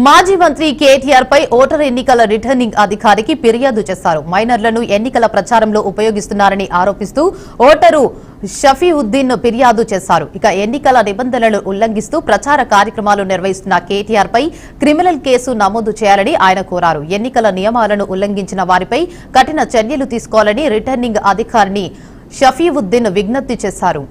మాజీ మంత్రి కేటీఆర్ పై ఓటర్ ఎన్నికల రిటర్నింగ్ అధికారికి ఫిర్యాదు చేశారు. మైనర్లను ఎన్నికల ప్రచారంలో ఉపయోగిస్తున్నారని ఆరోపిస్తూ ఓటరు షఫీవుద్దీన్ ఫిర్యాదు చేశారు. ఇక ఎన్నికల నిబంధనలను ఉల్లంఘిస్తూ ప్రచార కార్యక్రమాలు నిర్వహిస్తున్న కేటీఆర్ పై క్రిమినల్ కేసు నమోదు చేయాలని ఆయన కోరారు. ఎన్నికల నియమాలను ఉల్లంఘించిన వారిపై కఠిన చర్యలు తీసుకోవాలని రిటర్నింగ్ అధికారిని షఫీవుద్దీన్ విజ్ఞప్తి చేశారు.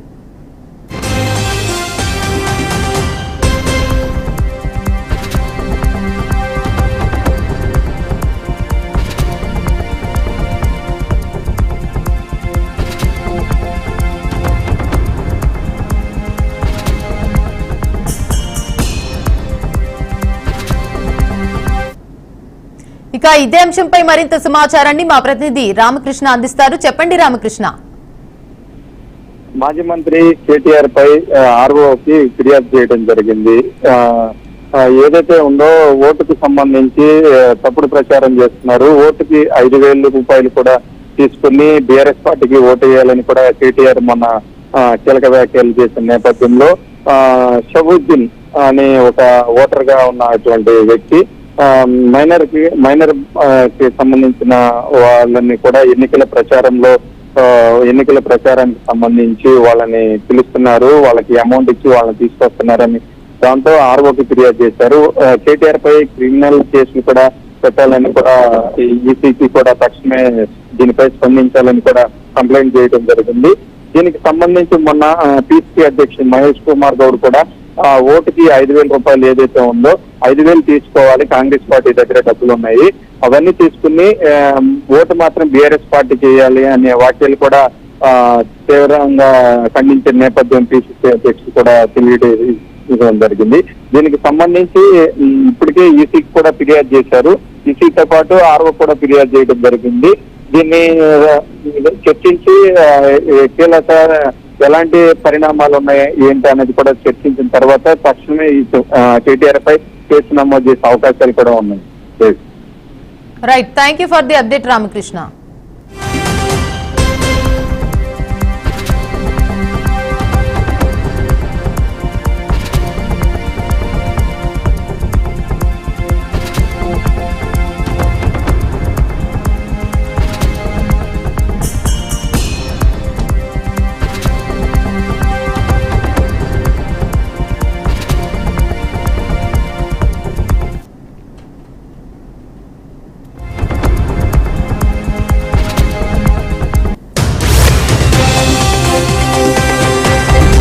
ఇక ఇదే అంశంపై మరింత సమాచారాన్ని మా ప్రతినిధి రామకృష్ణ అందిస్తారు. చెప్పండి రామకృష్ణ. మాజీ మంత్రి కేటీఆర్ పై ఆర్ఓకి ఫిర్యాదు చేయడం జరిగింది. ఏదైతే ఉందో ఓటుకు సంబంధించి తప్పుడు ప్రచారం చేస్తున్నారు. ఓటుకి 5,000 రూపాయలు కూడా తీసుకుని బీఆర్ఎస్ పార్టీకి ఓటు వేయాలని కూడా కేటీఆర్ మొన్న కీలక వ్యాఖ్యలు చేసిన నేపథ్యంలో షఫీవుద్దీన్ అనే ఒక ఓటర్ గా ఉన్నటువంటి వ్యక్తి మైనర్ కి సంబంధించిన వాళ్ళని కూడా ఎన్నికల ప్రచారానికి సంబంధించి వాళ్ళని పిలుస్తున్నారు, వాళ్ళకి అమౌంట్ ఇచ్చి వాళ్ళని తీసుకొస్తున్నారని దాంతో ఆర్ఓకి ఫిర్యాదు చేశారు. కేటీఆర్ పై క్రిమినల్ కేసులు కూడా పెట్టాలని కూడా ఈసీకి కూడా తక్షణమే దీనిపై స్పందించాలని కూడా కంప్లైంట్ చేయడం జరిగింది. దీనికి సంబంధించి మొన్న పీసీసీ అధ్యక్షుడు మహేష్ కుమార్ గౌడ్ కూడా ఓటుకి 5,000 రూపాయలు ఏదైతే ఉందో 5,000 తీసుకోవాలి, కాంగ్రెస్ పార్టీ దగ్గర డబ్బులు ఉన్నాయి, అవన్నీ తీసుకుని ఓటు మాత్రం బీఆర్ఎస్ పార్టీకి వేయాలి అనే వ్యాఖ్యలు కూడా తీవ్రంగా ఖండించిన నేపథ్యం పీసీసీ అధ్యక్షుడు కూడా తెలియజేయడం జరిగింది. దీనికి సంబంధించి ఇప్పటికే ఈసీకి కూడా ఫిర్యాదు చేశారు. ఈసీతో పాటు ఆర్ఓ కూడా ఫిర్యాదు చేయడం జరిగింది. దీన్ని చర్చించి కీలక ఎలాంటి పరిణామాలు ఉన్నాయి ఏంటి అనేది కూడా చర్చించిన తర్వాత తక్షణమే కేటీఆర్ పై కేసు నమోదు చేసే అవకాశాలు కూడా ఉన్నాయి. Right, thank you for the update Ramakrishna.